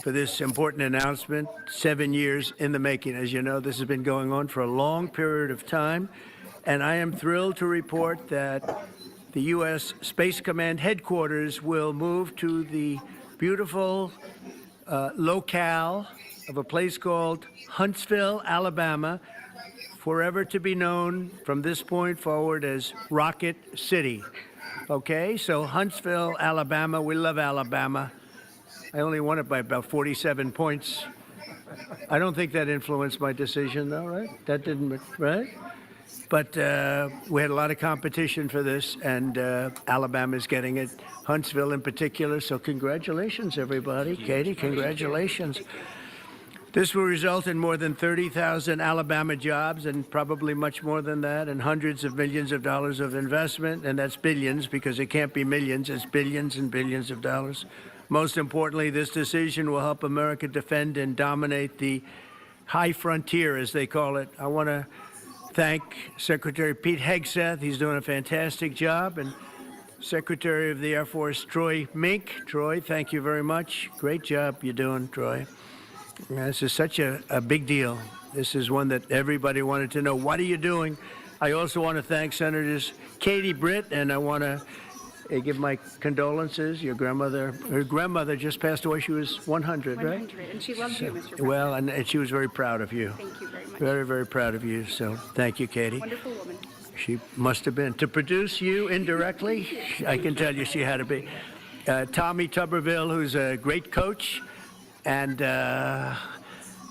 for this important announcement. 7 years in the making. As you know, this has been going on for a long period of time, and I am thrilled to report that the U.S. Space Command headquarters will move to the beautiful locale of a place called Huntsville, Alabama, forever to be known from this point forward as Rocket City. Okay, so Huntsville, Alabama, we love Alabama. I only won it by about 47 points. I don't think that influenced my decision, though, right? That didn't, right? But we had a lot of competition for this, and Alabama's getting it, Huntsville in particular. So congratulations, everybody. Katie, congratulations. This will result in more than 30,000 Alabama jobs, and probably much more than that, and hundreds of millions of dollars of investment, and that's billions, because it can't be millions, it's billions and billions of dollars. Most importantly, this decision will help America defend and dominate the high frontier, as they call it. I want to thank Secretary Pete Hegseth. He's doing a fantastic job. And Secretary of the Air Force Troy Mink. Troy, thank you very much. Great job you're doing, Troy. This is such a big deal. This is one that everybody wanted to know. What are you doing? I also want to thank Senators Katie Britt, and I want to give my condolences. Your grandmother, her grandmother just passed away. She was 100, right? 100, and she loves you, Mr. President. Well, and she was very proud of you. Thank you very much. Very, very proud of you. So thank you, Katie. Wonderful woman. She must have been. To produce you indirectly, I can tell you she had to be. Tommy Tuberville, who's a great coach. And I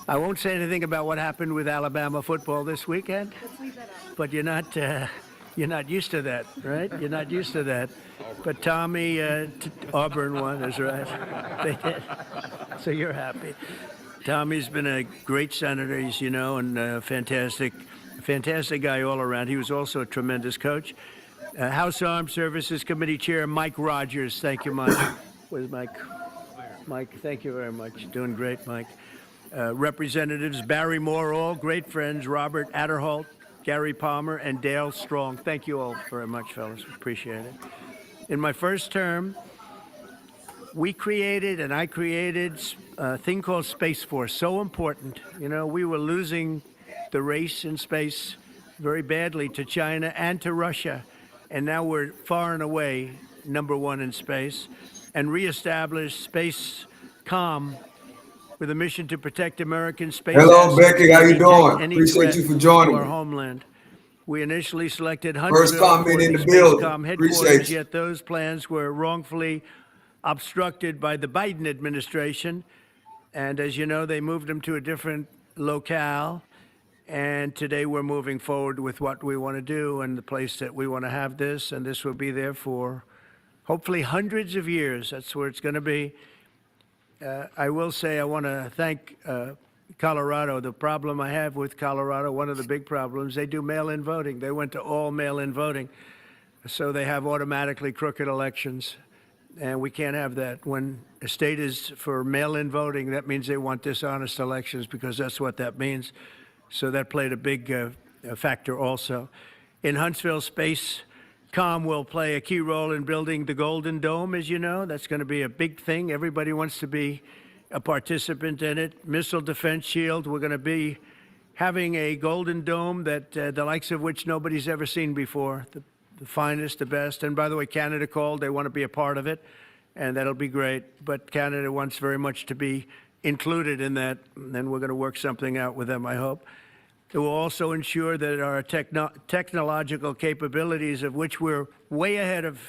won't say anything about what happened with Alabama football this weekend. Let's leave that out. But you're not used to that, right? You're not used to that. But Tommy, Auburn won, is right. They did. So you're happy. Tommy's been a great senator, as you know, and a fantastic guy all around. He was also a tremendous coach. House Armed Services Committee Chair Mike Rogers. Thank you, Mike. Where's Mike? Mike, thank you very much. Doing great, Mike. Representatives Barry Moore, all great friends, Robert Adderholt, Gary Palmer, and Dale Strong. Thank you all very much, fellas. Appreciate it. In my first term, I created a thing called Space Force, so important. You know, we were losing the race in space very badly to China and to Russia, and now we're far and away #1 in space. And reestablish Space Com with a mission to protect American space. Hello, Becky. How you doing? Appreciate you for joining our me. homeland. We initially selected Huntsville First comment in the Space building. Com Appreciate headquarters, you. yet those plans were wrongfully obstructed by the Biden administration. And as you know, they moved them to a different locale. And today we're moving forward with what we want to do and the place that we want to have this. And this will be there for hopefully hundreds of years. That's where it's going to be. I will say I want to thank Colorado. The problem I have with Colorado, one of the big problems, they do mail-in voting. They went to all mail-in voting. So they have automatically crooked elections. And we can't have that. When a state is for mail-in voting, that means they want dishonest elections, because that's what that means. So that played a big factor also. In Huntsville, Space Com will play a key role in building the Golden Dome, as you know. That's going to be a big thing. Everybody wants to be a participant in it. Missile Defense Shield, we're going to be having a Golden Dome that the likes of which nobody's ever seen before. The finest, the best. And by the way, Canada called. They want to be a part of it, and that'll be great. But Canada wants very much to be included in that, and we're going to work something out with them, I hope. It will also ensure that our technological capabilities, of which we're way ahead of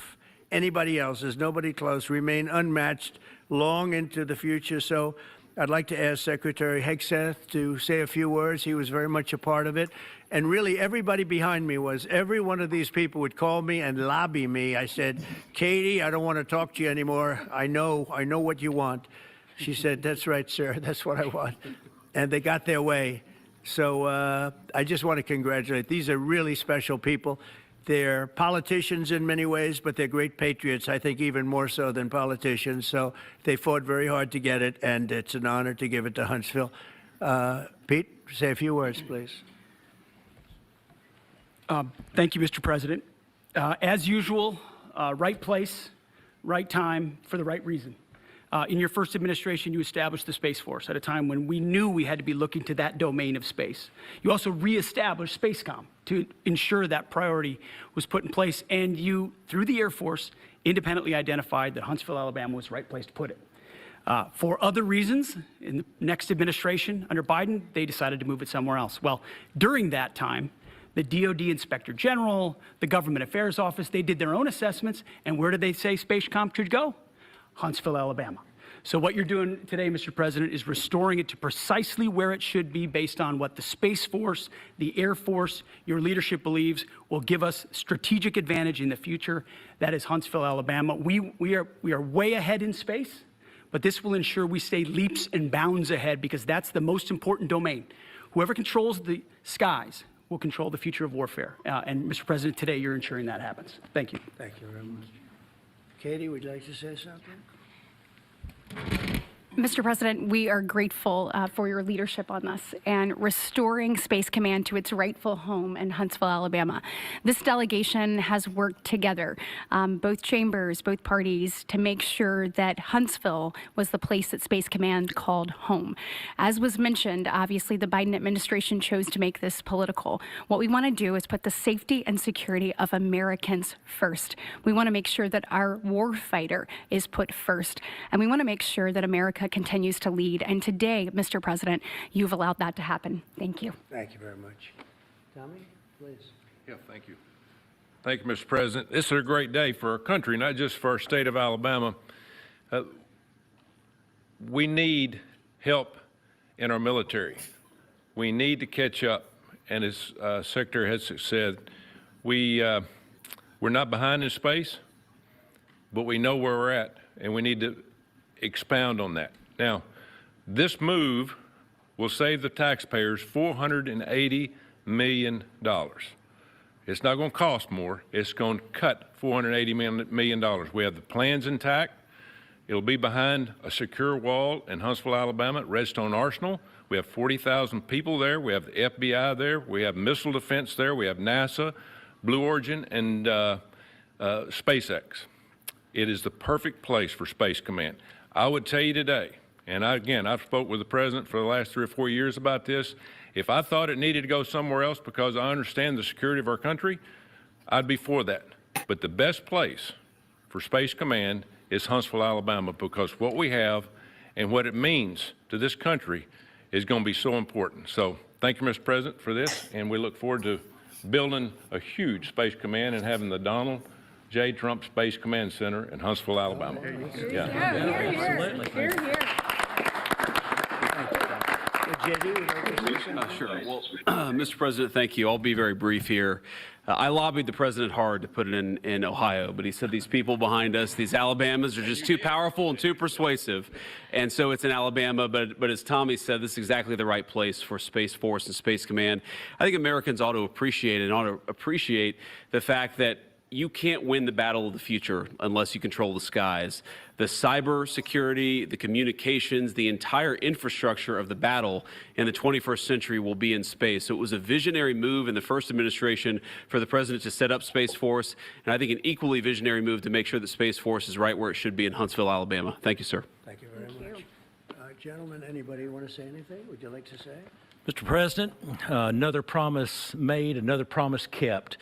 anybody else, there's nobody close, remain unmatched long into the future. So I'd like to ask Secretary Hegseth to say a few words. He was very much a part of it. And really, everybody behind me was. Every one of these people would call me and lobby me. I said, Katie, I don't want to talk to you anymore. I know what you want. She said, that's right, sir. That's what I want. And they got their way. So I just want to congratulate. These are really special people. They're politicians in many ways, but they're great patriots, I think even more so than politicians. So they fought very hard to get it, and it's an honor to give it to Huntsville. Pete, say a few words, please. Thank you, Mr. President. As usual, right place, right time, for the right reason. In your first administration, you established the Space Force at a time when we knew we had to be looking to that domain of space. You also reestablished SpaceCom to ensure that priority was put in place, and you, through the Air Force, independently identified that Huntsville, Alabama was the right place to put it. For other reasons, in the next administration under Biden, they decided to move it somewhere else. Well, during that time, the DoD Inspector General, the Government Affairs Office, they did their own assessments, and where did they say SpaceCom should go? Huntsville, Alabama. So what you're doing today, Mr. President, is restoring it to precisely where it should be based on what the Space Force, the Air Force, your leadership believes will give us strategic advantage in the future. That is Huntsville, Alabama. We are way ahead in space, but this will ensure we stay leaps and bounds ahead because that's the most important domain. Whoever controls the skies will control the future of warfare. And Mr. President, today you're ensuring that happens. Thank you. Thank you very much. Katie, would you like to say something? Mr. President, we are grateful for your leadership on this and restoring Space Command to its rightful home in Huntsville, Alabama. This delegation has worked together, both chambers, both parties, to make sure that Huntsville was the place that Space Command called home. As was mentioned, obviously the Biden administration chose to make this political. What we want to do is put the safety and security of Americans first. We want to make sure that our war fighter is put first, and we want to make sure that America continues to lead. And today, Mr. President, you've allowed that to happen. Thank you. Thank you very much. Tommy, please. Yeah, thank you. Thank you, Mr. President. This is a great day for our country, not just for our state of Alabama. We need help in our military. We need to catch up. And as Secretary Hesek said, we're not behind in space, but we know where we're at, and we need to expound on that. Now, this move will save the taxpayers $480 million. It's not going to cost more. It's going to cut $480 million. We have the plans intact. It'll be behind a secure wall in Huntsville, Alabama, at Redstone Arsenal. We have 40,000 people there. We have the FBI there. We have missile defense there. We have NASA, Blue Origin, and SpaceX. It is the perfect place for Space Command. I would tell you today, and I've spoke with the President for the last 3 or 4 years about this, if I thought it needed to go somewhere else because I understand the security of our country, I'd be for that. But the best place for Space Command is Huntsville, Alabama, because what we have and what it means to this country is going to be so important. So thank you, Mr. President, for this, and we look forward to building a huge Space Command and having the Donald J. Trump Space Command Center in Huntsville, Alabama. Sure. Well, Mr. President, thank you. I'll be very brief here. I lobbied the president hard to put it in Ohio, but he said these people behind us, these Alabamas, are just too powerful and too persuasive. And so it's in Alabama, but as Tommy said, this is exactly the right place for Space Force and Space Command. I think Americans ought to appreciate the fact that you can't win the battle of the future unless you control the skies. The cyber security, the communications, the entire infrastructure of the battle in the 21st century will be in space. So it was a visionary move in the first administration for the president to set up Space Force, and I think an equally visionary move to make sure that Space Force is right where it should be in Huntsville, Alabama. Thank you, sir. Thank you very much. Gentlemen, anybody want to say anything? Would you like to say? Mr. President, another promise made, another promise kept.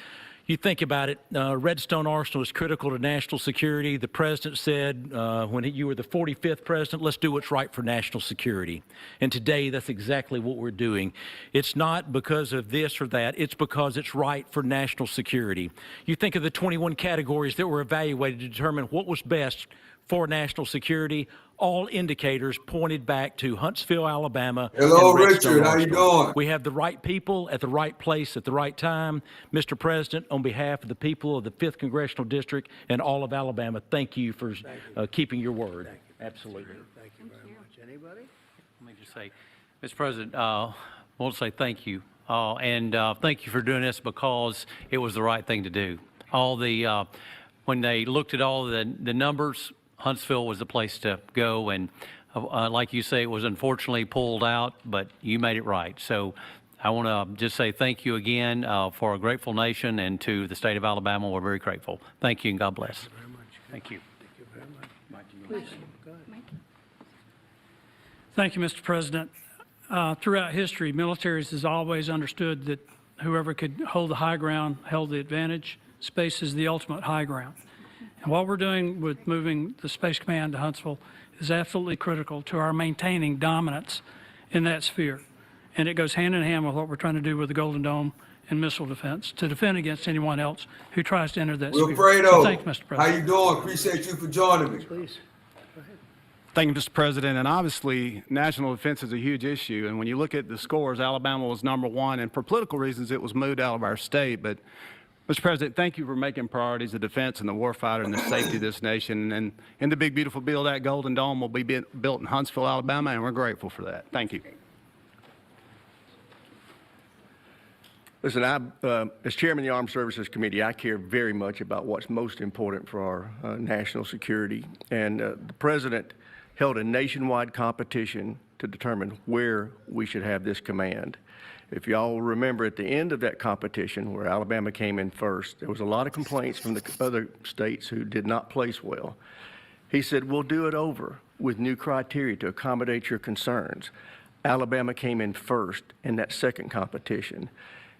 You think about it, Redstone Arsenal is critical to national security. The president said when you were the 45th president, let's do what's right for national security. And today, that's exactly what we're doing. It's not because of this or that. It's because it's right for national security. You think of the 21 categories that were evaluated to determine what was best for national security. All indicators pointed back to Huntsville, Alabama. Hello, and Redstone Richard. How you Arsenal. doing? We have the right people at the right place at the right time. Mr. President, on behalf of the people of the 5th Congressional District and all of Alabama, thank you for keeping your word. Absolutely. Thank you very much. Anybody? Let me just say, Mr. President, I want to say thank you. And thank you for doing this because it was the right thing to do. When they looked at all the numbers, Huntsville was the place to go, and like you say, it was unfortunately pulled out, but you made it right. So I want to just say thank you again for a grateful nation, and to the state of Alabama, we're very grateful. Thank you, and God bless. Thank you very much. Thank you. Thank you very much. Please, go ahead. Thank you, Mr. President. Throughout history, militaries has always understood that whoever could hold the high ground held the advantage. Space is the ultimate high ground. And what we're doing with moving the Space Command to Huntsville is absolutely critical to our maintaining dominance in that sphere. And it goes hand in hand with what we're trying to do with the Golden Dome and missile defense to defend against anyone else who tries to enter that sphere. Wilfredo, So thank you, Mr. how President. you doing? Appreciate you for joining me. Please. Thank you, Mr. President. And obviously, national defense is a huge issue. And when you look at the scores, Alabama was #1. And for political reasons, it was moved out of our state. But, Mr. President, thank you for making priorities the defense and the warfighter and the safety of this nation. And in the big, beautiful bill, that Golden Dome will be built in Huntsville, Alabama, and we're grateful for that. Thank you. Listen, as chairman of the Armed Services Committee, I care very much about what's most important for our national security. And the president held a nationwide competition to determine where we should have this command. If y'all remember, at the end of that competition, where Alabama came in first, there was a lot of complaints from the other states who did not place well. He said, we'll do it over with new criteria to accommodate your concerns. Alabama came in first in that second competition.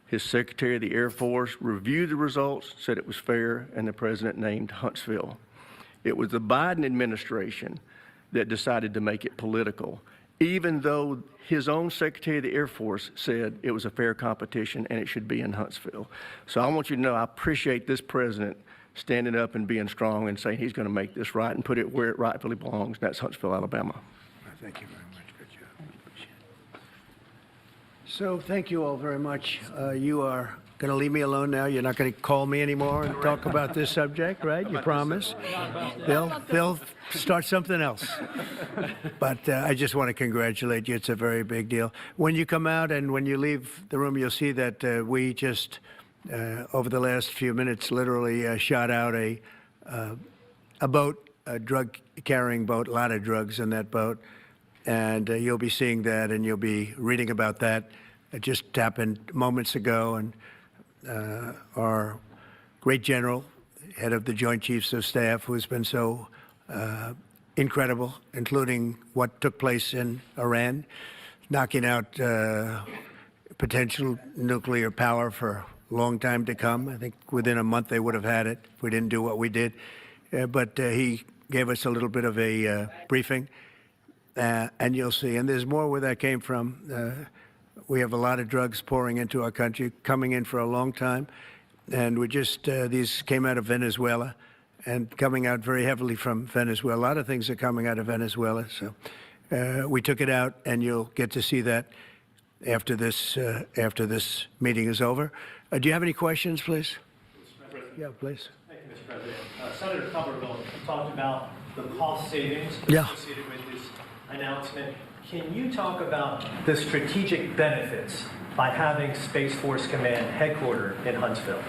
His Secretary of the Air Force reviewed the results, said it was fair, and the president named Huntsville. It was the Biden administration that decided to make it political, even though his own Secretary of the Air Force said it was a fair competition and it should be in Huntsville. So I want you to know I appreciate this president standing up and being strong and saying he's going to make this right and put it where it rightfully belongs, and that's Huntsville, Alabama. Thank you very much. Good job. Appreciate it. So thank you all very much. You are going to leave me alone now. You're not going to call me anymore and talk about this subject, right? You promise? They'll start something else. But I just want to congratulate you. It's a very big deal. When you come out and when you leave the room, you'll see that we just, over the last few minutes, literally shot out a boat, a drug-carrying boat, a lot of drugs in that boat. And you'll be seeing that and you'll be reading about that. It just happened moments ago, and our great general, head of the Joint Chiefs of Staff, who's been so incredible, including what took place in Iran, knocking out potential nuclear power for a long time to come. I think within a month they would have had it if we didn't do what we did. But he gave us a little bit of a briefing, and you'll see. And there's more where that came from. We have a lot of drugs pouring into our country, coming in for a long time. And we just, these came out of Venezuela and coming out very heavily from Venezuela. A lot of things are coming out of Venezuela. So we took it out, and you'll get to see that after this meeting is over. Do you have any questions, please? Yeah, please. Thank you, Mr. President. Senator Tuberville talked about the cost savings associated with this announcement. Can you talk about the strategic benefits by having Space Force Command headquartered in Huntsville?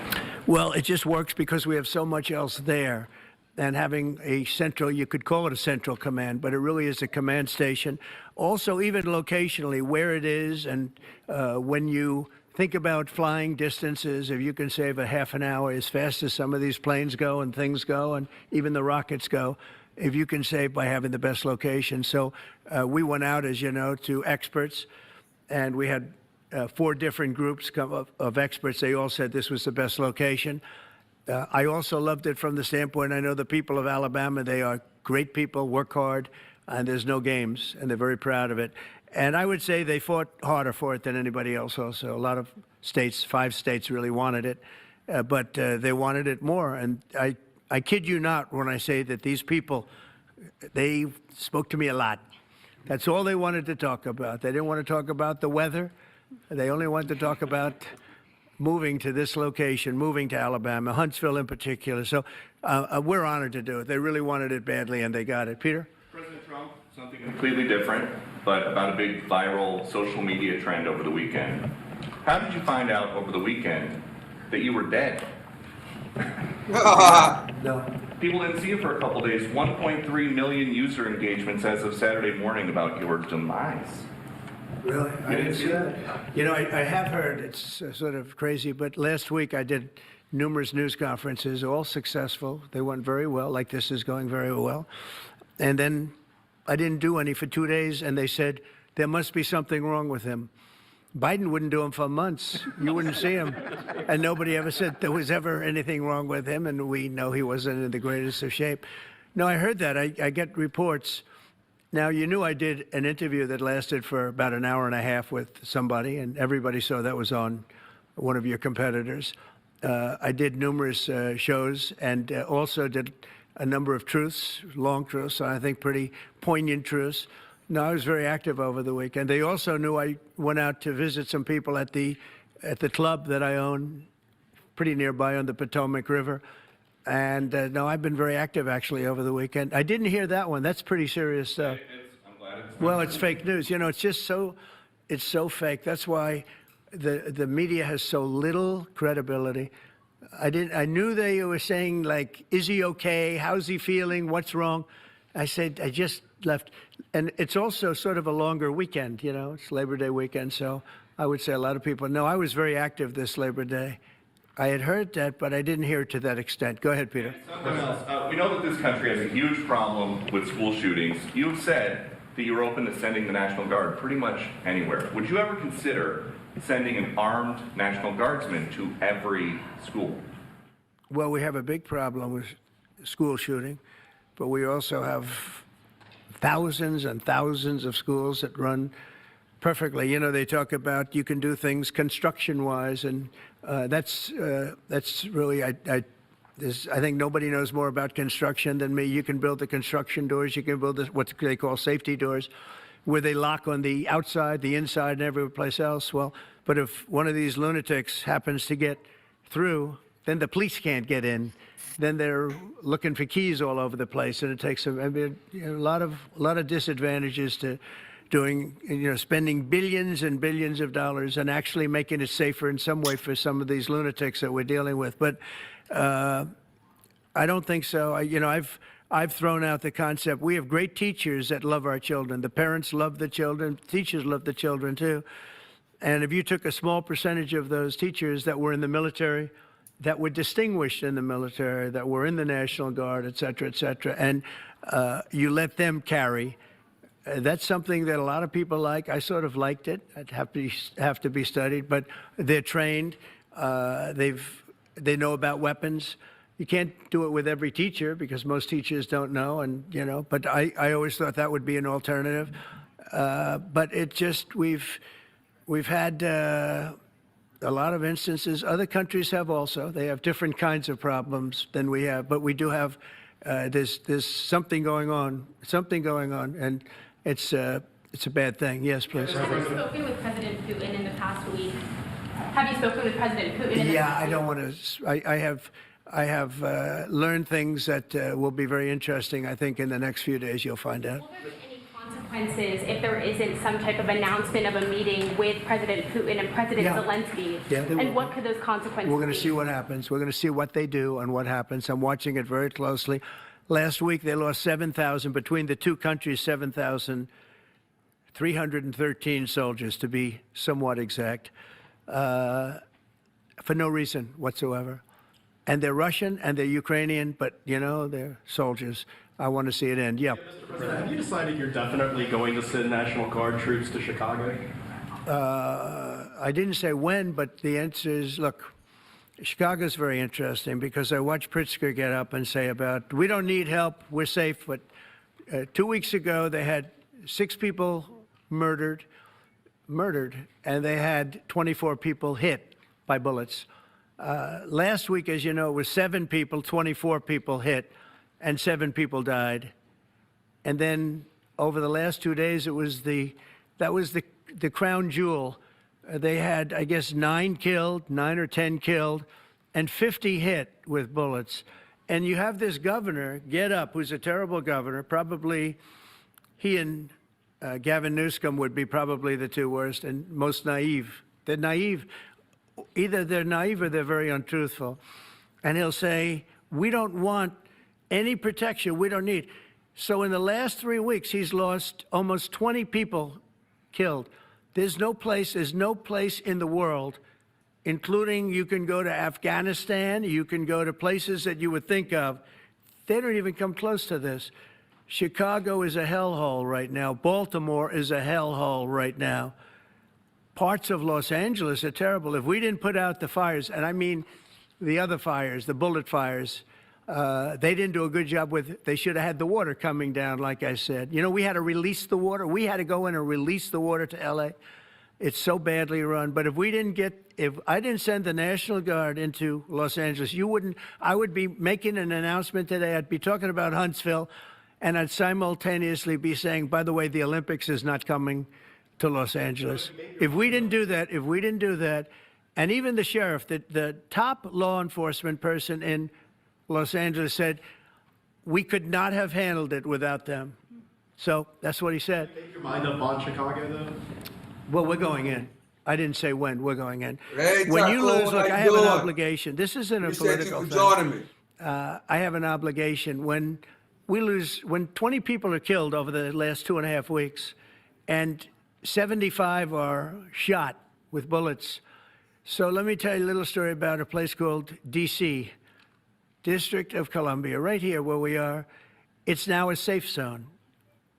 Well, it just works because we have so much else there. And having a central, you could call it a central command, but it really is a command station. Also, even locationally, where it is, and when you think about flying distances, if you can save a half an hour as fast as some of these planes go and things go, and even the rockets go, if you can save by having the best location. So we went out, as you know, to experts, and we had 4 different groups of experts. They all said this was the best location. I also loved it from the standpoint, I know the people of Alabama, they are great people, work hard, and there's no games, and they're very proud of it. And I would say they fought harder for it than anybody else also. A lot of states, 5 states really wanted it, but they wanted it more. And I kid you not when I say that these people, they spoke to me a lot. That's all they wanted to talk about. They didn't want to talk about the weather. They only wanted to talk about moving to this location, moving to Alabama, Huntsville in particular. So we're honored to do it. They really wanted it badly, and they got it. Peter? President Trump, something completely different, but about a big viral social media trend over the weekend. How did you find out over the weekend that you were dead? No. People didn't see it for a couple days. 1.3 million user engagements as of Saturday morning about your demise. Really? I didn't see that. You know, I have heard, it's sort of crazy, but last week I did numerous news conferences, all successful. They went very well, like this is going very well. And then I didn't do any for 2 days, and they said, there must be something wrong with him. Biden wouldn't do them for months. You wouldn't see him. And nobody ever said there was ever anything wrong with him, and we know he wasn't in the greatest of shape. No, I heard that. I get reports. Now, you knew I did an interview that lasted for about an hour and a half with somebody, and everybody saw that was on one of your competitors. I did numerous shows and also did a number of truths, long truths, I think pretty poignant truths. No, I was very active over the weekend. They also knew I went out to visit some people at the club that I own, pretty nearby on the Potomac River. And no, I've been very active actually over the weekend. I didn't hear that one. That's pretty serious stuff. I'm glad it's Well, it's fake news. You know, it's just it's so fake. That's why the media has so little credibility. I knew they were saying, like, is he okay? How's he feeling? What's wrong? I said, I just left. And it's also sort of a longer weekend, you know, it's Labor Day weekend. So I would say a lot of people know I was very active this Labor Day. I had heard that, but I didn't hear it to that extent. Go ahead, Peter. We know that this country has a huge problem with school shootings. You've said that you're open to sending the National Guard pretty much anywhere. Would you ever consider sending an armed National Guardsman to every school? Well, we have a big problem with school shooting, but we also have thousands and thousands of schools that run perfectly. You know, they talk about you can do things construction-wise, and that's really, I think nobody knows more about construction than me. You can build the construction doors. You can build what they call safety doors, where they lock on the outside, the inside, and every place else. Well, but if one of these lunatics happens to get through, then the police can't get in. Then they're looking for keys all over the place, and it takes a lot of disadvantages to doing, you know, spending billions and billions of dollars and actually making it safer in some way for some of these lunatics that we're dealing with. But I don't think so. I've thrown out the concept. We have great teachers that love our children. The parents love the children. Teachers love the children too. And if you took a small percentage of those teachers that were in the military, that were distinguished in the military, that were in the National Guard, et cetera, and you let them carry, that's something that a lot of people like. I sort of liked it. It'd have to be studied, but they're trained. They know about weapons. You can't do it with every teacher because most teachers don't know, and you know. But I always thought that would be an alternative. But it just we've had a lot of instances. Other countries have also. They have different kinds of problems than we have, but we do have. There's something going on, and it's a bad thing. Yes, please. Have you spoken with President Putin in the past week? Have you spoken with President Putin in the past week? I don't want to. I have learned things that will be very interesting. I think in the next few days you'll find out. Will there be any consequences if there isn't some type of announcement of a meeting with President Putin and President Zelensky? Yeah, and what could those consequences be? We're going to see what happens. We're going to see what they do and what happens. I'm watching it very closely. Last week they lost 7,000 between the two countries. 7,313 soldiers, to be somewhat exact, for no reason whatsoever. And they're Russian and they're Ukrainian, but, you know, they're soldiers. I want to see it end. Yeah. Mr. President, have you decided you're definitely going to send National Guard troops to Chicago? I didn't say when, but the answer is, look, Chicago's very interesting because I watched Pritzker get up and say about, we don't need help, we're safe. But 2 weeks ago, they had 6 people murdered, and they had 24 people hit by bullets. Last week, as you know, it was 7 people, 24 people hit, and 7 people died. And then over the last 2 days, that was the crown jewel. They had, I guess, 9 or 10 killed, and 50 hit with bullets. And you have this governor get up, who's a terrible governor. Probably he and Gavin Newsom would be probably the 2 worst and most naive. They're naive. Either they're naive or they're very untruthful. And he'll say, we don't want any protection. We don't need. So in the last 3 weeks, he's lost almost 20 people killed. There's no place in the world, including you can go to Afghanistan, you can go to places that you would think of. They don't even come close to this. Chicago is a hellhole right now. Baltimore is a hellhole right now. Parts of Los Angeles are terrible. If we didn't put out the fires, and I mean the other fires, the bullet fires, they didn't do a good job with, they should have had the water coming down, like I said. You know, we had to release the water. We had to go in and release the water to LA. It's so badly run. But if I didn't send the National Guard into Los Angeles, I would be making an announcement today. I'd be talking about Huntsville, and I'd simultaneously be saying, by the way, the Olympics is not coming to Los Angeles. If we didn't do that, and even the sheriff, the top law enforcement person in Los Angeles said, we could not have handled it without them. So that's what he said. Make your mind up on Chicago, though? Well, we're going in. I didn't say when. We're going in. Hey, When you Taco, lose, look, how I you have an doing? obligation. This isn't a Appreciate political you for thing. joining me. I have an obligation. When 20 people are killed over the last 2.5 weeks, and 75 are shot with bullets. So let me tell you a little story about a place called D.C., District of Columbia, right here where we are. It's now a safe zone.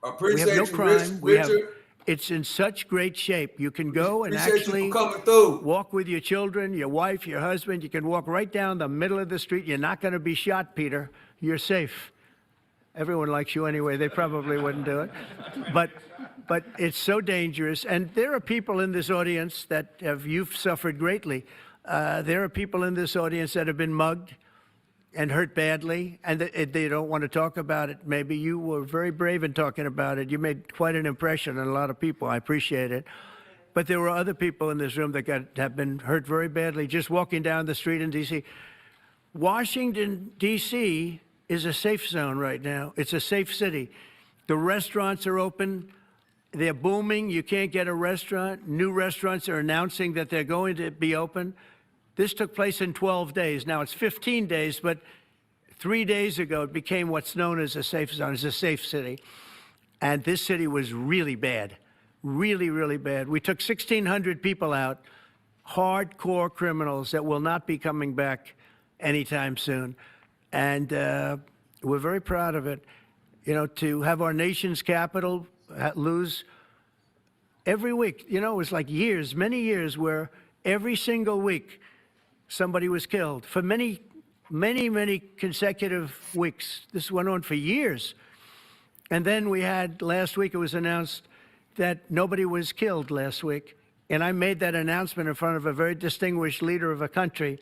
I We appreciate have no you, crime. Richard. It's in such great shape. You can go and Appreciate you actually for coming through. walk with your children, your wife, your husband. You can walk right down the middle of the street. You're not going to be shot, Peter. You're safe. Everyone likes you anyway. They probably wouldn't do it. But it's so dangerous. And there are people in this audience that you've suffered greatly. There are people in this audience that have been mugged and hurt badly, and they don't want to talk about it. Maybe you were very brave in talking about it. You made quite an impression on a lot of people. I appreciate it. But there were other people in this room that have been hurt very badly just walking down the street in D.C. Washington, D.C. is a safe zone right now. It's a safe city. The restaurants are open. They're booming. You can't get a restaurant. New restaurants are announcing that they're going to be open. This took place in 12 days. Now it's 15 days, but 3 days ago it became what's known as a safe zone. It's a safe city. And this city was really bad, really, really bad. We took 1,600 people out, hardcore criminals that will not be coming back anytime soon. And we're very proud of it. You know, to have our nation's capital lose every week, you know, it was like years, many years where every single week somebody was killed for many, many, many consecutive weeks. This went on for years. And then we had, last week it was announced that nobody was killed last week. And I made that announcement in front of a very distinguished leader of a country.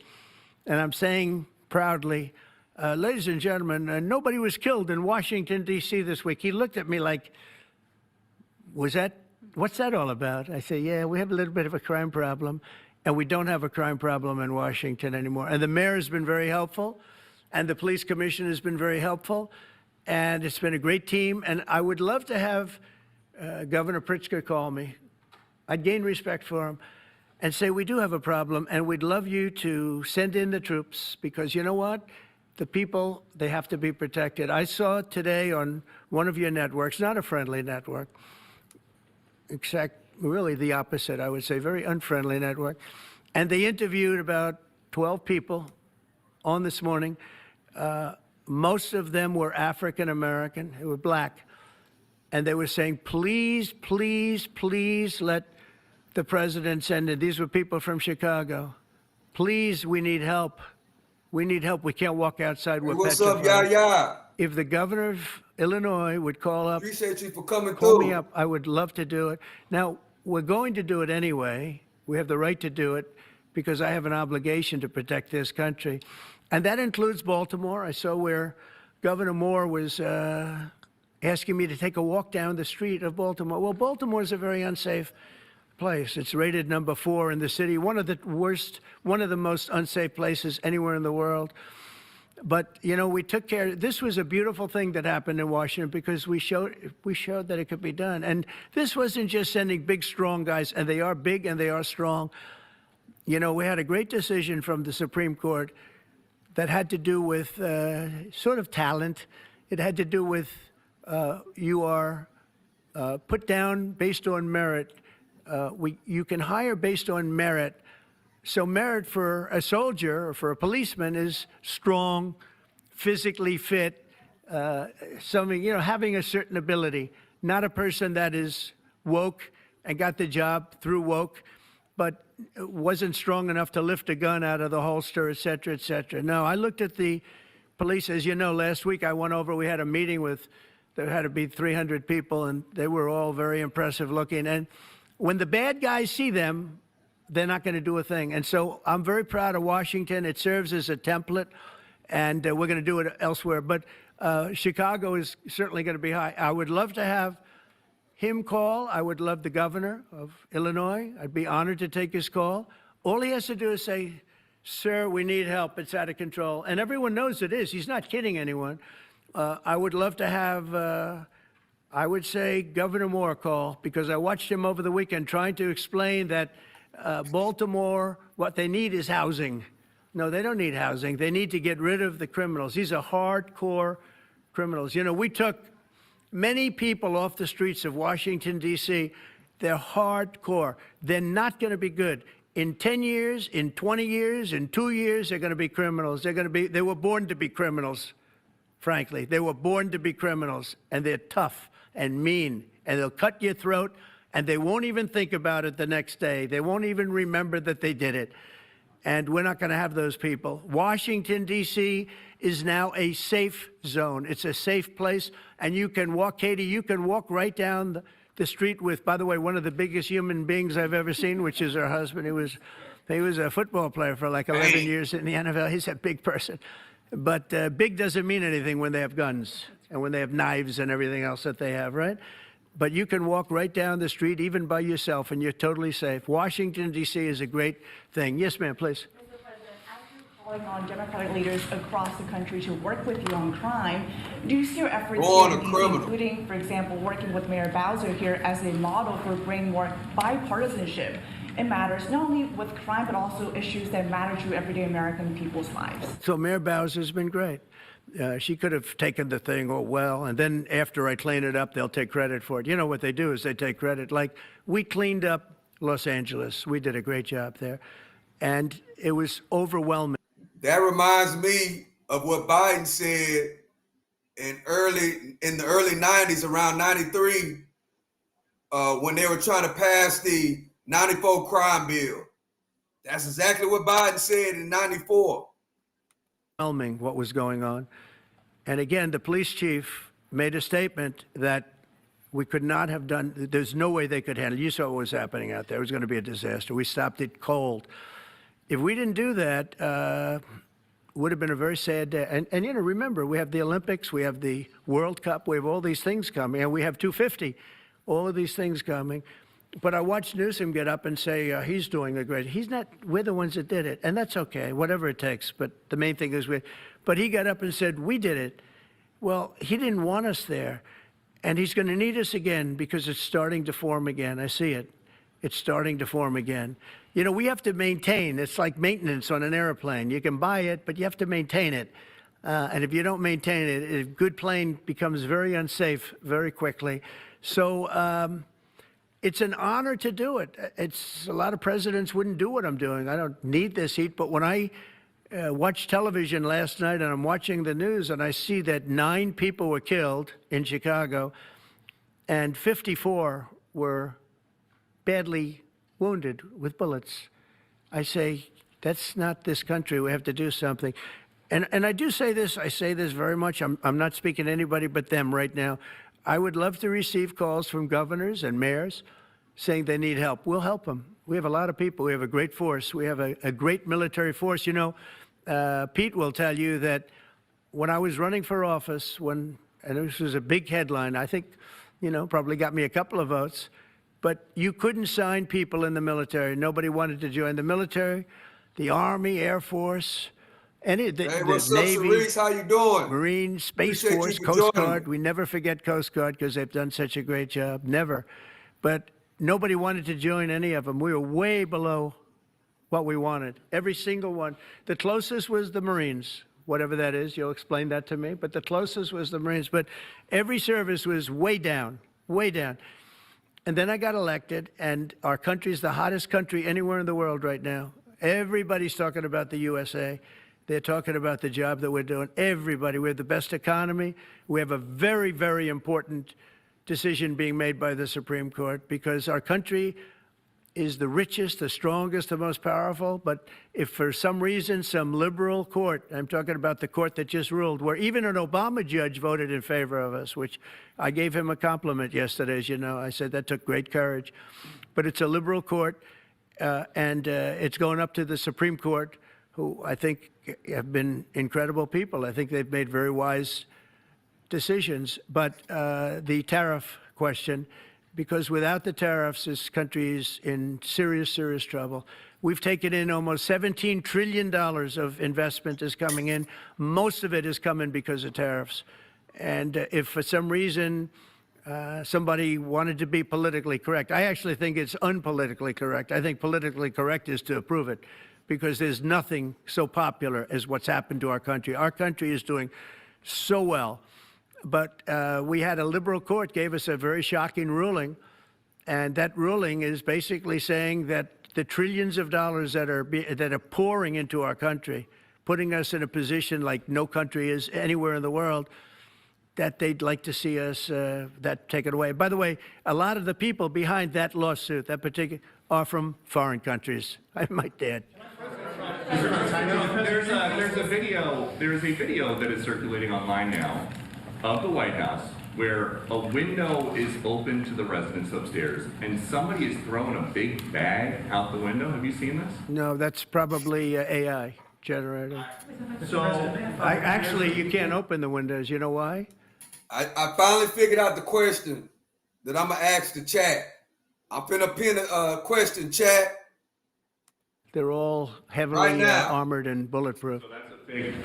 And I'm saying proudly, ladies and gentlemen, nobody was killed in Washington, D.C. this week. He looked at me like, what's that all about? I say, yeah, we have a little bit of a crime problem. And we don't have a crime problem in Washington anymore. And the mayor has been very helpful, and the police commission has been very helpful, and it's been a great team. And I would love to have Governor Pritzker call me. I'd gain respect for him and say, we do have a problem, and we'd love you to send in the troops, because you know what? The people, they have to be protected. I saw today on one of your networks, not a friendly network, really the opposite, I would say, very unfriendly network. And they interviewed about 12 people on this morning. Most of them were African American, they were black. And they were saying, please, please, please let the president send in. These were people from Chicago. Please, we need help. We need help. We can't walk outside. We're What's petrified. up, Yaya? If the governor of Illinois would call up, Appreciate you for coming call through. me up, I would love to do it. Now, we're going to do it anyway. We have the right to do it because I have an obligation to protect this country. And that includes Baltimore. I saw where Governor Moore was asking me to take a walk down the street of Baltimore. Well, Baltimore is a very unsafe place. It's rated number 4 in the city, one of the most unsafe places anywhere in the world. But, you know, we took care. This was a beautiful thing that happened in Washington because we showed that it could be done. And this wasn't just sending big, strong guys, and they are big and they are strong. You know, we had a great decision from the Supreme Court that had to do with sort of talent. It had to do with you are put down based on merit. You can hire based on merit. So merit for a soldier or for a policeman is strong, physically fit, something, having a certain ability, not a person that is woke and got the job through woke, but wasn't strong enough to lift a gun out of the holster, et cetera, et cetera. No, I looked at the police. As you know, last week I went over, we had a meeting with, there had to be 300 people, and they were all very impressive looking. And when the bad guys see them, they're not going to do a thing. And so I'm very proud of Washington. It serves as a template, and we're going to do it elsewhere. But Chicago is certainly going to be high. I would love to have him call. I would love the governor of Illinois. I'd be honored to take his call. All he has to do is say, sir, we need help. It's out of control. And everyone knows it is. He's not kidding anyone. I would love to have, I would say, Governor Moore call, because I watched him over the weekend trying to explain that Baltimore, what they need is housing. No, they don't need housing. They need to get rid of the criminals. These are hardcore criminals. We took many people off the streets of Washington, D.C. They're hardcore. They're not going to be good. In 10 years, in 20 years, in 2 years, they're going to be criminals. They were born to be criminals, frankly. They were born to be criminals, and they're tough and mean, and they'll cut your throat, and they won't even think about it the next day. They won't even remember that they did it. And we're not going to have those people. Washington, D.C. is now a safe zone. It's a safe place. And you can walk, Katie, you can walk right down the street with, by the way, one of the biggest human beings I've ever seen, which is her husband. He was a football player for like 11 years in the NFL. He's a big person. But big doesn't mean anything when they have guns and when they have knives and everything else that they have, right? But you can walk right down the street, even by yourself, and you're totally safe. Washington, D.C. is a great thing. Yes, ma'am, please. Mr. President, as you're calling on Democratic leaders across the country to work with you on crime, do you see your efforts here, including, for example, working with Mayor Bowser here as a model for bringing more bipartisanship in matters not only with crime, but also issues that matter to everyday American people's lives? So Mayor Bowser's been great. She could have taken the thing, and then after I clean it up, they'll take credit for it. You know what they do is they take credit. Like, we cleaned up Los Angeles. We did a great job there. And it was overwhelming. That reminds me of what Biden said in the early 90s, around 93, when they were trying to pass the 94 crime bill. That's exactly what Biden said in 94. What was going on. And again, the police chief made a statement that we could not have done, there's no way they could handle it. You saw what was happening out there. It was going to be a disaster. We stopped it cold. If we didn't do that, it would have been a very sad day. And remember, we have the Olympics, we have the World Cup, we have all these things coming, and we have 250, all of these things coming. But I watched Newsom get up and say he's doing a great. He's not. We're the ones that did it, and that's okay. Whatever it takes. But the main thing is But he got up and said we did it. Well, he didn't want us there, and he's going to need us again because it's starting to form again. I see it. It's starting to form again. We have to maintain. It's like maintenance on an airplane. You can buy it, but you have to maintain it. And if you don't maintain it, a good plane becomes very unsafe very quickly. So. It's an honor to do it. A lot of presidents wouldn't do what I'm doing. I don't need this heat, but when I watched television last night and I'm watching the news and I see that 9 people were killed in Chicago and 54 were badly wounded with bullets, I say, that's not this country. We have to do something. And I do say this. I say this very much. I'm not speaking to anybody but them right now. I would love to receive calls from governors and mayors saying they need help. We'll help them. We have a lot of people. We have a great force. We have a great military force. Pete will tell you that when I was running for office, and this was a big headline, I think, probably got me a couple of votes, but you couldn't sign people in the military. Nobody wanted to join the military, the Army, Air Force, Hey, what's up, Navy, Cerise? How you doing? Marines, Space Appreciate Force, you for Coast joining Guard. me. We never forget Coast Guard because they've done such a great job. Never. But nobody wanted to join any of them. We were way below what we wanted. Every single one. The closest was the Marines, whatever that is. You'll explain that to me. But the closest was the Marines. But every service was way down, way down. And then I got elected, and our country's the hottest country anywhere in the world right now. Everybody's talking about the USA. They're talking about the job that we're doing. Everybody, we have the best economy. We have a very, very important decision being made by the Supreme Court because our country is the richest, the strongest, the most powerful. But if for some reason some liberal court, I'm talking about the court that just ruled, where even an Obama judge voted in favor of us, which I gave him a compliment yesterday, as you know. I said that took great courage. But it's a liberal court, and it's going up to the Supreme Court, who I think have been incredible people. I think they've made very wise decisions. But the tariff question, because without the tariffs, this country is in serious, serious trouble. We've taken in almost $17 trillion of investment is coming in. Most of it is coming because of tariffs. And if for some reason somebody wanted to be politically correct, I actually think it's unpolitically correct. I think politically correct is to approve it because there's nothing so popular as what's happened to our country. Our country is doing so well. But we had a liberal court gave us a very shocking ruling, and that ruling is basically saying that the trillions of dollars that are pouring into our country, putting us in a position like no country is anywhere in the world, that they'd like to see us that taken away. By the way, a lot of the people behind that lawsuit, that particular, are from foreign countries. I might add. There's a video that is circulating online now of the White House where a window is open to the residents upstairs and somebody has thrown a big bag out the window. Have you seen this? No, that's probably AI generated. So Actually, you can't open the windows. You know why? I finally figured out the question that I'm going to ask the chat. I'm finna pin a question, chat. They're all heavily armored and bulletproof. So that's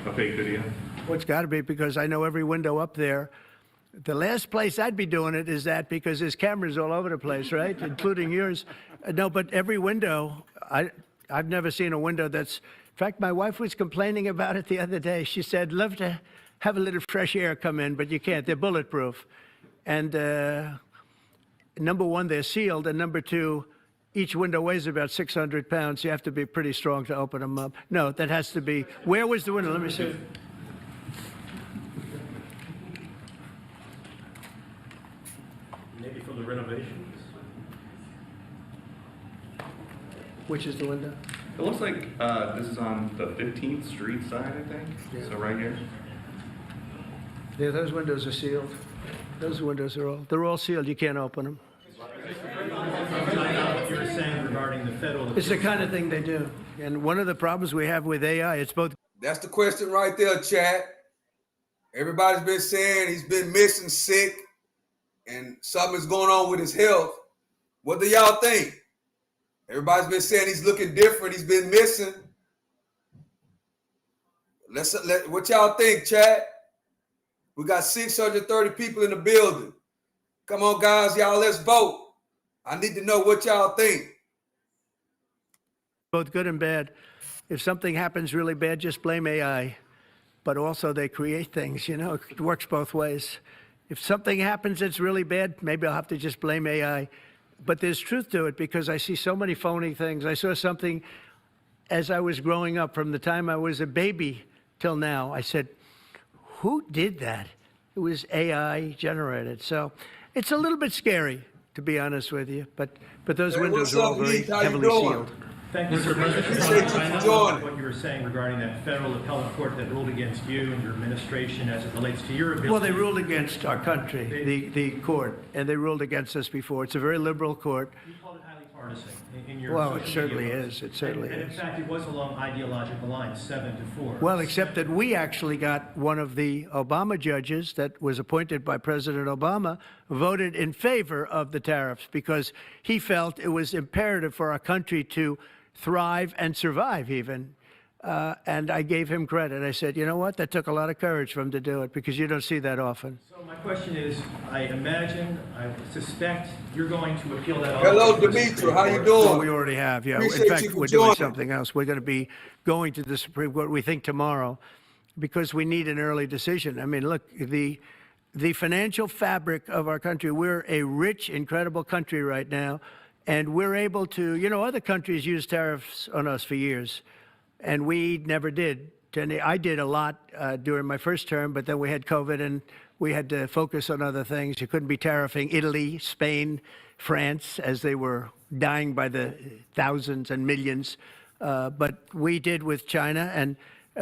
a fake video? Well, it's got to be because I know every window up there. The last place I'd be doing it is that because there's cameras all over the place, right? Including yours. No, but every window, I've never seen a window that's, in fact, my wife was complaining about it the other day. She said, love to have a little fresh air come in, but you can't. They're bulletproof. And number one, they're sealed. And number two, each window weighs about 600 pounds. You have to be pretty strong to open them up. No, that has to be, where was the window? Let me see. Maybe from the renovations? Which is the window? It looks like this is on the 15th Street side, I think. Yeah. So right here. Yeah, those windows are sealed. Those windows are they're all sealed. You can't open them. What you were saying regarding the federal... It's the kind of thing they do. And one of the problems we have with AI, it's both... That's the question right there, chat. Everybody's been saying he's been missing, sick, and something's going on with his health. What do y'all think? Everybody's been saying he's looking different. He's been missing. What y'all think, chat? We got 630 people in the building. Come on, guys, y'all, let's vote. I need to know what y'all think. Both good and bad. If something happens really bad, just blame AI. But also they create things, you know, it works both ways. If something happens that's really bad, maybe I'll have to just blame AI. But there's truth to it because I see so many phony things. I saw something as I was growing up from the time I was a baby till now. I said, who did that? It was AI generated. So it's a little bit scary, to be honest with you. But those windows are all very heavily sealed. Thank you, Mr. President. I know what you were saying regarding that federal appellate court that ruled against you and your administration as it relates to your ability. Well, they ruled against our country, the court, and they ruled against us before. It's a very liberal court. You called it highly partisan in your Well, it social certainly media is. It certainly and in is. fact, it was along ideological lines, 7-4. Well, except that we actually got one of the Obama judges that was appointed by President Obama voted in favor of the tariffs because he felt it was imperative for our country to thrive and survive even. And I gave him credit. I said, you know what? That took a lot of courage for him to do it because you don't see that often. So my question is, I suspect you're going to appeal that. Hello, Dimitri. How you doing? Well, we already have, yeah. Appreciate In fact, you for we're doing joining. something else. We're going to be going to the Supreme Court, we think, tomorrow because we need an early decision. I mean, look, the financial fabric of our country, we're a rich, incredible country right now. And we're able to, you know, other countries use tariffs on us for years, and we never did. I did a lot during my first term, but then we had COVID and we had to focus on other things. You couldn't be tariffing Italy, Spain, France, as they were dying by the thousands and millions. But we did with China, and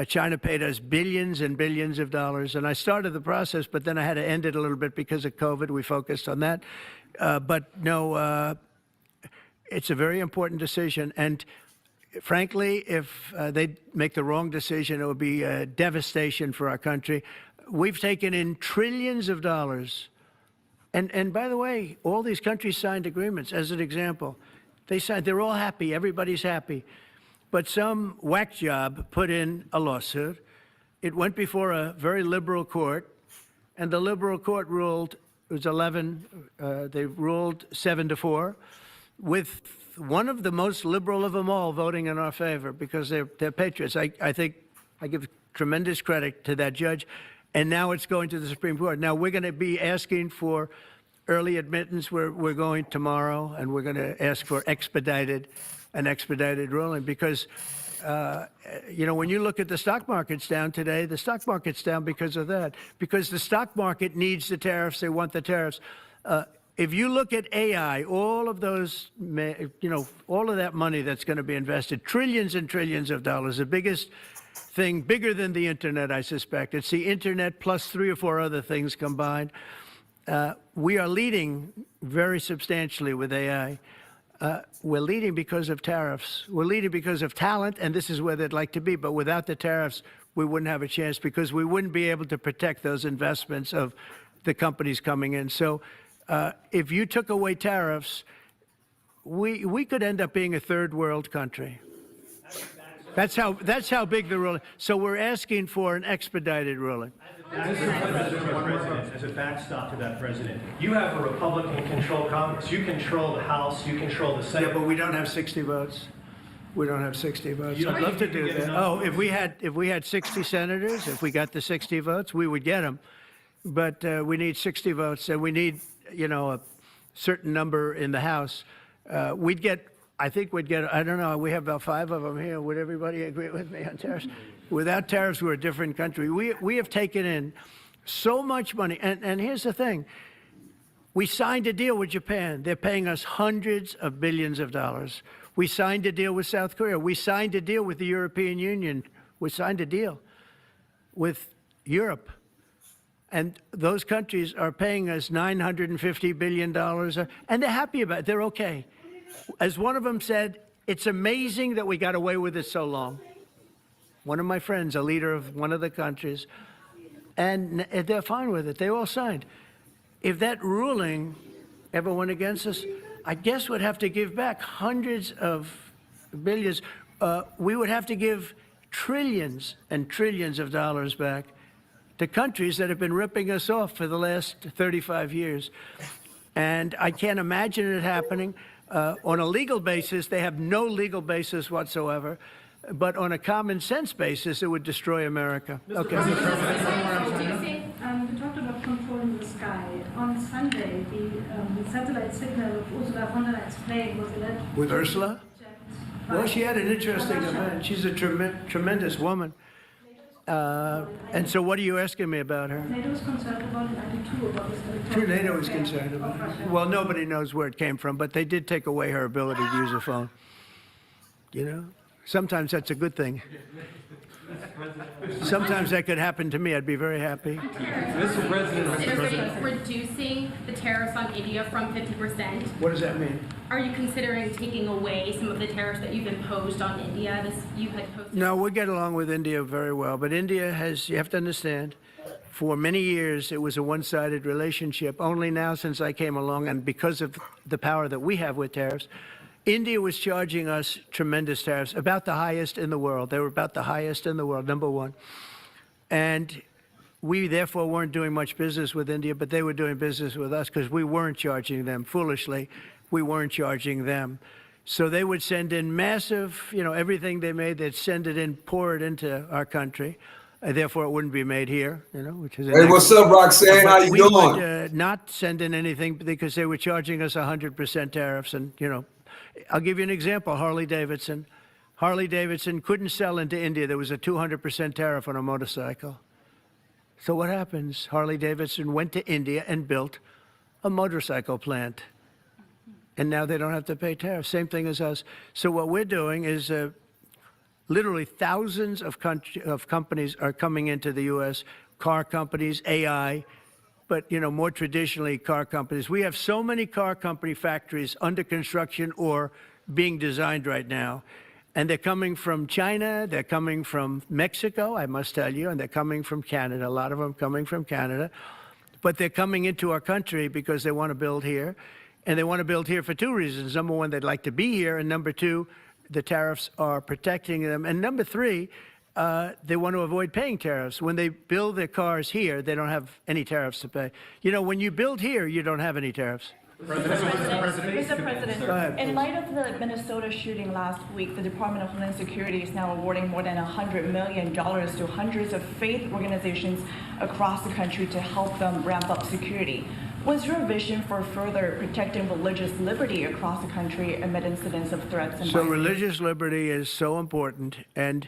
China paid us billions and billions of dollars. And I started the process, but then I had to end it a little bit because of COVID. We focused on that. But no, it's a very important decision. And frankly, if they make the wrong decision, it would be a devastation for our country. We've taken in trillions of dollars. And by the way, all these countries signed agreements. As an example, they're all happy. Everybody's happy. But some whack job put in a lawsuit. It went before a very liberal court, and the liberal court ruled, it was 11, they ruled 7-4, with one of the most liberal of them all voting in our favor because they're patriots. I think I give tremendous credit to that judge. And now it's going to the Supreme Court. Now we're going to be asking for early admittance. We're going tomorrow, and we're going to ask for an expedited ruling because, when you look at the stock market's down today, the stock market's down because of that. Because the stock market needs the tariffs. They want the tariffs. If you look at AI, all of those, all of that money that's going to be invested, trillions and trillions of dollars, the biggest thing, bigger than the internet, I suspect. It's the internet plus 3 or 4 other things combined. We are leading very substantially with AI. We're leading because of tariffs. We're leading because of talent, and this is where they'd like to be. But without the tariffs, we wouldn't have a chance because we wouldn't be able to protect those investments of the companies coming in. So if you took away tariffs, we could end up being a third world country. That's how big the ruling. So we're asking for an expedited ruling. As a backstop to that, President, you have a Republican-controlled Congress. You control the House. You control the Senate. Yeah, but we don't have 60 votes. We don't have 60 votes. I'd love to do that. Oh, if we had 60 senators, if we got the 60 votes, we would get them. But we need 60 votes, and we need, a certain number in the House. I think we'd get, I don't know, we have about 5 of them here. Would everybody agree with me on tariffs? Without tariffs, we're a different country. We have taken in so much money. And here's the thing. We signed a deal with Japan. They're paying us hundreds of billions of dollars. We signed a deal with South Korea. We signed a deal with the European Union. We signed a deal with Europe. And those countries are paying us $950 billion. And they're happy about it. They're okay. As one of them said, it's amazing that we got away with it so long. One of my friends, a leader of one of the countries, and they're fine with it. They all signed. If that ruling ever went against us, I guess we'd have to give back hundreds of billions. We would have to give trillions and trillions of dollars back to countries that have been ripping us off for the last 35 years. And I can't imagine it happening. On a legal basis, they have no legal basis whatsoever. But on a common sense basis, it would destroy America. Okay. We talked about controlling the sky. On Sunday, the satellite signal of Ursula von der Leyen's plane was alleged. With Ursula? Well, she had an interesting event. She's a tremendous woman. And so what are you asking me about her? NATO is concerned about it, I do too, about this. True, NATO is concerned about it. Well, nobody knows where it came from, but they did take away her ability to use a phone. Sometimes that's a good thing. Sometimes that could happen to me. I'd be very happy. Mr. President, reducing the tariffs on India from 50%. What does that mean? Are you considering taking away some of the tariffs that you've imposed on India? No, we get along with India very well. But India has, you have to understand, for many years it was a one-sided relationship. Only now since I came along, and because of the power that we have with tariffs, India was charging us tremendous tariffs, about the highest in the world. They were about the highest in the world, number one. And we therefore weren't doing much business with India, but they were doing business with us because we weren't charging them. Foolishly, we weren't charging them. So they would send in massive, everything they made, they'd send it in, pour it into our country. Therefore, it wouldn't be made here, which is. Hey, what's up, Roxanne? How you doing? We would not send in anything because they were charging us 100% tariffs. And, I'll give you an example. Harley Davidson. Harley Davidson couldn't sell into India. There was a 200% tariff on a motorcycle. So what happens? Harley Davidson went to India and built a motorcycle plant. And now they don't have to pay tariffs. Same thing as us. So what we're doing is literally thousands of companies are coming into the U.S., car companies, AI, but, you know, more traditionally car companies. We have so many car company factories under construction or being designed right now. And they're coming from China, they're coming from Mexico, I must tell you, and they're coming from Canada, a lot of them coming from Canada. But they're coming into our country because they want to build here. And they want to build here for two reasons. Number one, they'd like to be here. And number two, the tariffs are protecting them. And number three, they want to avoid paying tariffs. When they build their cars here, they don't have any tariffs to pay. You know, when you build here, you don't have any tariffs. Mr. President, Go ahead, in please. light of the Minnesota shooting last week, the Department of Homeland Security is now awarding more than $100 million to hundreds of faith organizations across the country to help them ramp up security. What's your vision for further protecting religious liberty across the country amid incidents of threats and So violence? religious liberty is so important, and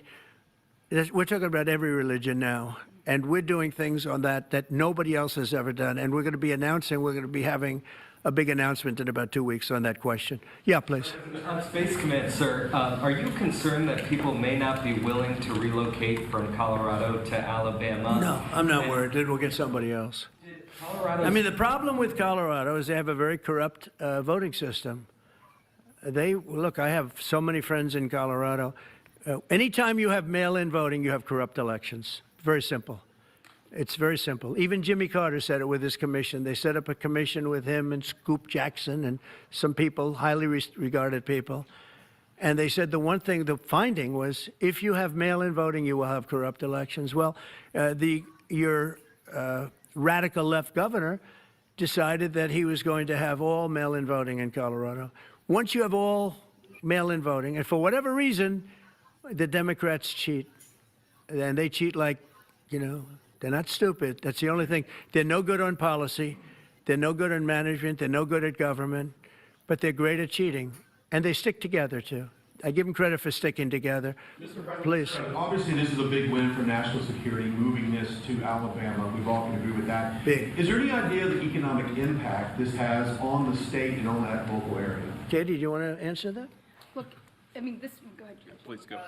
we're talking about every religion now, and we're doing things on that nobody else has ever done, and we're going to be having a big announcement in about 2 weeks on that question. Yeah, please. On Space Command, sir, are you concerned that people may not be willing to relocate from Colorado to Alabama? No, I'm not worried. We'll get somebody else. I mean, the problem with Colorado is they have a very corrupt voting system. Look, I have so many friends in Colorado. Anytime you have mail-in voting, you have corrupt elections. Very simple. It's very simple. Even Jimmy Carter said it with his commission. They set up a commission with him and Scoop Jackson and some people, highly regarded people. And they said the finding was, if you have mail-in voting, you will have corrupt elections. Well, your radical left governor decided that he was going to have all mail-in voting in Colorado. Once you have all mail-in voting, and for whatever reason, the Democrats cheat. And they cheat like, you know, they're not stupid. That's the only thing. They're no good on policy. They're no good on management. They're no good at government. But they're great at cheating. And they stick together, too. I give them credit for sticking together. Please. Obviously, this is a big win for national security, moving this to Alabama. We all can agree with that. Big. Is there any idea of the economic impact this has on the state and on that local area? Katie, do you want to answer that? Look, I mean, go ahead. Please go.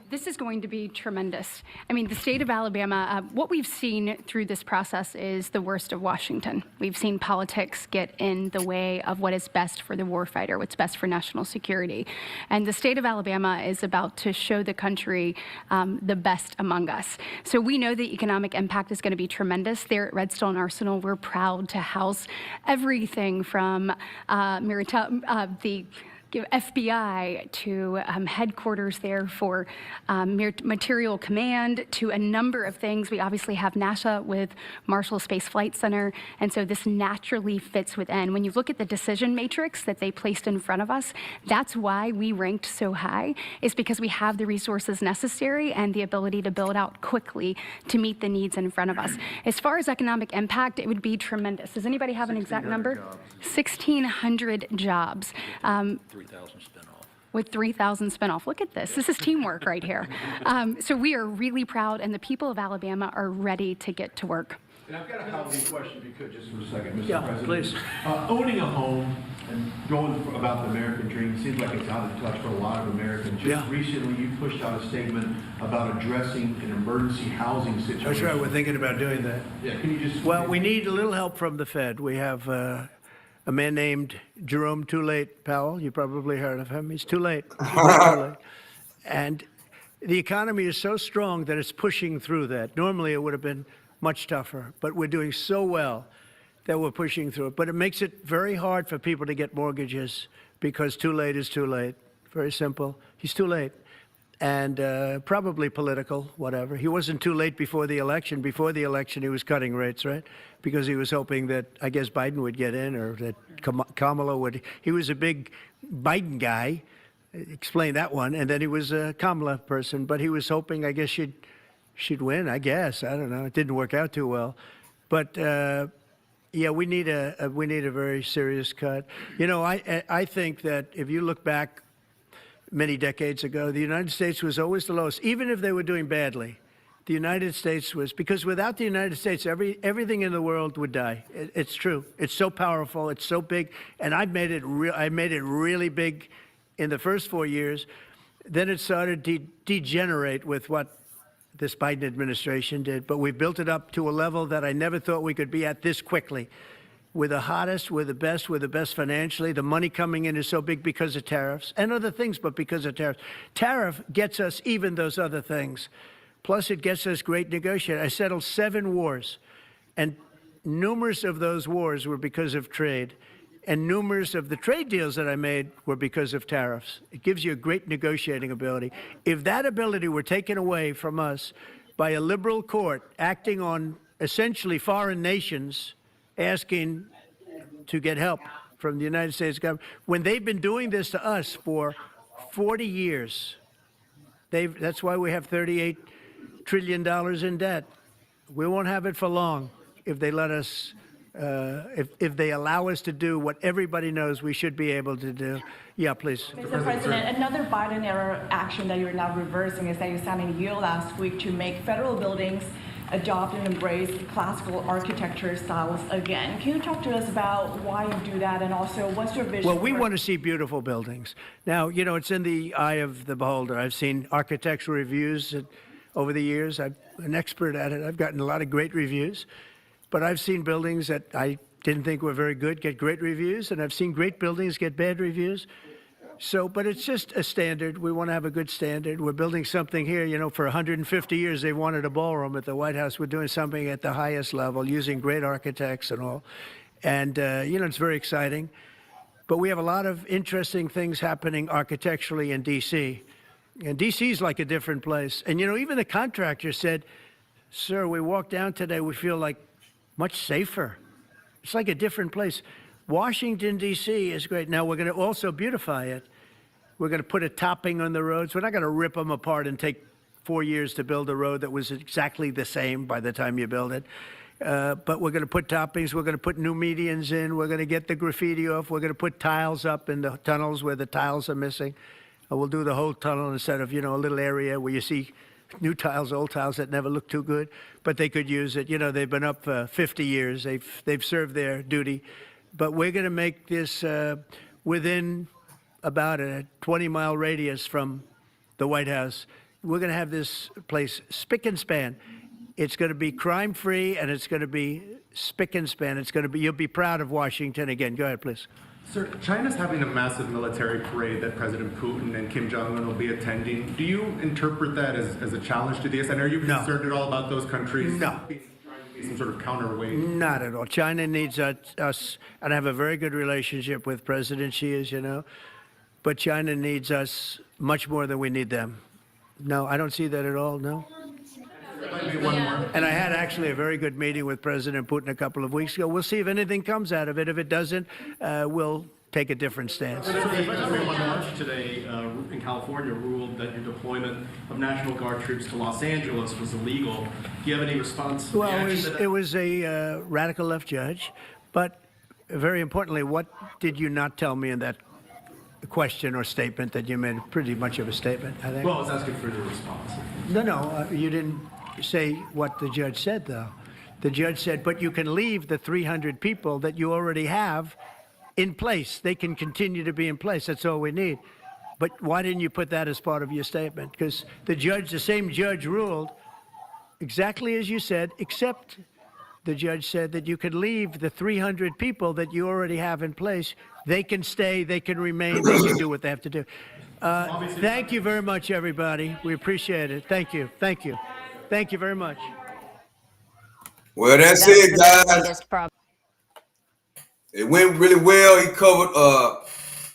This is going to be tremendous. I mean, the state of Alabama, what we've seen through this process is the worst of Washington. We've seen politics get in the way of what is best for the warfighter, what's best for national security. And the state of Alabama is about to show the country the best among us. So we know the economic impact is going to be tremendous. There at Redstone Arsenal, we're proud to house everything from the FBI to headquarters there for material command to a number of things. We obviously have NASA with Marshall Space Flight Center, and so this naturally fits within. When you look at the decision matrix that they placed in front of us, that's why we ranked so high, is because we have the resources necessary and the ability to build out quickly to meet the needs in front of us. As far as economic impact, it would be tremendous. Does anybody have an exact number? 1,600 jobs. 3,000 spin off. With 3,000 spinoff. Look at this. This is teamwork right here. So we are really proud, and the people of Alabama are ready to get to work. And I've got a Halloween question, if you could, just for a second, Mr. Yeah, President. please. Owning a home and going about the American dream seems like it's out of touch for a lot of Americans. Just Yeah. recently, you pushed out a statement about addressing an emergency housing situation. That's right. We're thinking about doing that. Yeah, can you just... Well, we need a little help from the Fed. We have a man named Jerome Too Late Powell. You probably heard of him. He's too late. Too late. And the economy is so strong that it's pushing through that. Normally, it would have been much tougher, but we're doing so well that we're pushing through it. But it makes it very hard for people to get mortgages because too late is too late. Very simple. He's too late. And probably political, whatever. He wasn't too late before the election. Before the election, he was cutting rates, right? Because he was hoping that, I guess, Biden would get in or that Kamala would. He was a big Biden guy. Explain that one. And then he was a Kamala person. But he was hoping, I guess, she'd win, I guess. I don't know. It didn't work out too well. But, yeah, we need a very serious cut. You know, I think that if you look back, many decades ago, the United States was always the lowest, even if they were doing badly. The United States was, because without the United States, everything in the world would die. It's true. It's so powerful. It's so big. And I made it really big in the first 4 years. Then it started to degenerate with what this Biden administration did. But we built it up to a level that I never thought we could be at this quickly. We're the hottest, we're the best financially. The money coming in is so big because of tariffs and other things, but because of tariffs. Tariff gets us even those other things. Plus, it gets us great negotiating. I settled 7 wars, and numerous of those wars were because of trade. And numerous of the trade deals that I made were because of tariffs. It gives you a great negotiating ability. If that ability were taken away from us by a liberal court acting on essentially foreign nations, asking to get help from the United States government, when they've been doing this to us for 40 years, that's why we have $38 trillion in debt. We won't have it for long if they let us, if they allow us to do what everybody knows we should be able to do. Yeah, please. Mr. President, another Biden-era action that you're now reversing is that you signed a deal last week to make federal buildings adopt and embrace classical architecture styles again. Can you talk to us about why you do that, and also what's your vision? Well, we want to see beautiful buildings. Now, you know, it's in the eye of the beholder. I've seen architectural reviews over the years. I'm an expert at it. I've gotten a lot of great reviews. But I've seen buildings that I didn't think were very good get great reviews, and I've seen great buildings get bad reviews. So, but it's just a standard. We want to have a good standard. We're building something here. You know, for 150 years, they wanted a ballroom at the White House. We're doing something at the highest level, using great architects and all. And, you know, it's very exciting. But we have a lot of interesting things happening architecturally in D.C. And D.C. is like a different place. And, you know, even the contractor said, sir, we walked down today, we feel like much safer. It's like a different place. Washington, D.C. is great. Now, we're going to also beautify it. We're going to put a topping on the roads. We're not going to rip them apart and take 4 years to build a road that was exactly the same by the time you build it. But we're going to put toppings. We're going to put new medians in. We're going to get the graffiti off. We're going to put tiles up in the tunnels where the tiles are missing. We'll do the whole tunnel instead of, you know, a little area where you see new tiles, old tiles that never look too good, but they could use it. You know, they've been up for 50 years. They've served their duty. But we're going to make this within about a 20-mile radius from the White House. We're going to have this place spick and span. It's going to be crime-free, and it's going to be spick and span. It's going to be, you'll be proud of Washington again. Go ahead, please. Sir, China's having a massive military parade that President Putin and Kim Jong-un will be attending. Do you interpret that as a challenge to the US? And are you concerned at all about those countries? No. Some sort of counterweight? Not at all. China needs us, and I have a very good relationship with President Xi, as you know, but China needs us much more than we need them. No, I don't see that at all, no. And I had actually a very good meeting with President Putin a couple of weeks ago. We'll see if anything comes out of it. If it doesn't, we'll take a different stance. March today in California ruled that your deployment of National Guard troops to Los Angeles was illegal. Do you have any response? Well, it was a radical left judge, but very importantly, what did you not tell me in that question or statement that you made? Pretty much of a statement, I think. Well, I was asking for the response. No, you didn't say what the judge said, though. The judge said, but you can leave the 300 people that you already have in place. They can continue to be in place. That's all we need. But why didn't you put that as part of your statement? Because the same judge ruled exactly as you said, except the judge said that you could leave the 300 people that you already have in place. They can stay, they can remain, they can do what they have to do. Thank you very much, everybody. We appreciate it. Thank you. Thank you. Thank you very much. Well, that's it, guys. It went really well. He covered a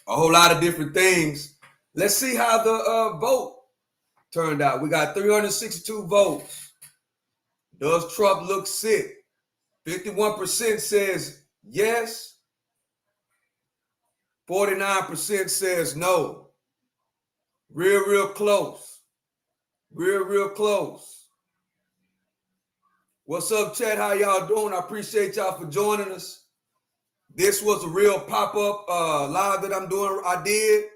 whole lot of different things. Let's see how the vote turned out. We got 362 votes. Does Trump look sick? 51% says yes. 49% says no. Real close. Real close. What's up, chat? How y'all doing? I appreciate y'all for joining us. This was a real pop-up live that I'm doing. I did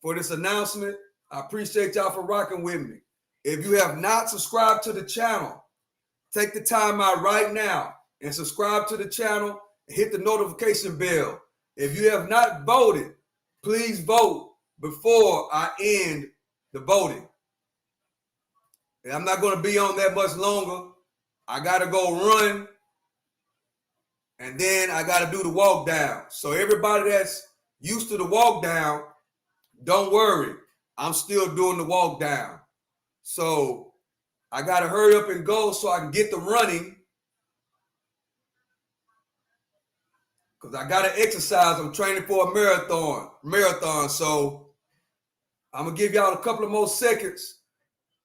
for this announcement. I appreciate y'all for rocking with me. If you have not subscribed to the channel, take the time out right now and subscribe to the channel and hit the notification bell. If you have not voted, please vote before I end the voting. And I'm not going to be on that much longer. I got to go run, and then I got to do the walk down. So everybody that's used to the walk down, don't worry. I'm still doing the walk down. So I got to hurry up and go so I can get the running, because I got to exercise. I'm training for a marathon. So I'm going to give y'all a couple of more seconds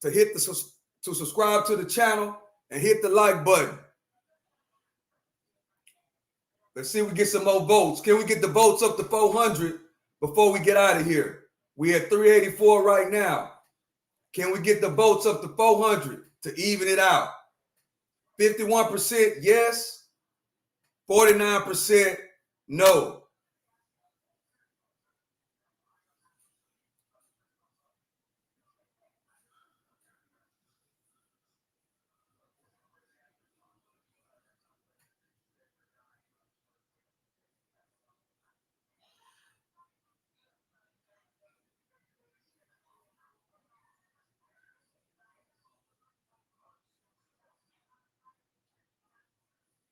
to to subscribe to the channel and hit the like button. Let's see if we get some more votes. Can we get the votes up to 400 before we get out of here? We at 384 right now. Can we get the votes up to 400 to even it out? 51% yes, 49% no.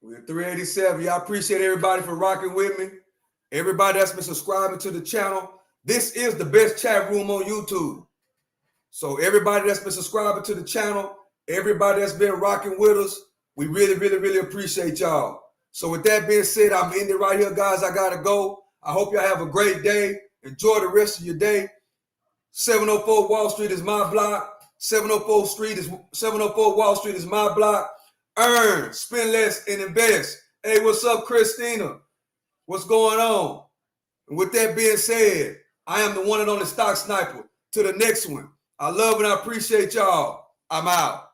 We're at 387. Y'all appreciate everybody for rocking with me. Everybody that's been subscribing to the channel. This is the best chat room on YouTube. So everybody that's been subscribing to the channel, everybody that's been rocking with us, we really, really, really appreciate y'all. So with that being said, I'm ending right here, guys. I gotta go. I hope y'all have a great day. Enjoy the rest of your day. 704 Wall Street is my block. 704 Wall Street is my block. Earn, spend less, and invest. Hey, what's up, Christina? What's going on? And with that being said, I am the one and only Stock Sniper. To the next one. I love and I appreciate y'all. I'm out.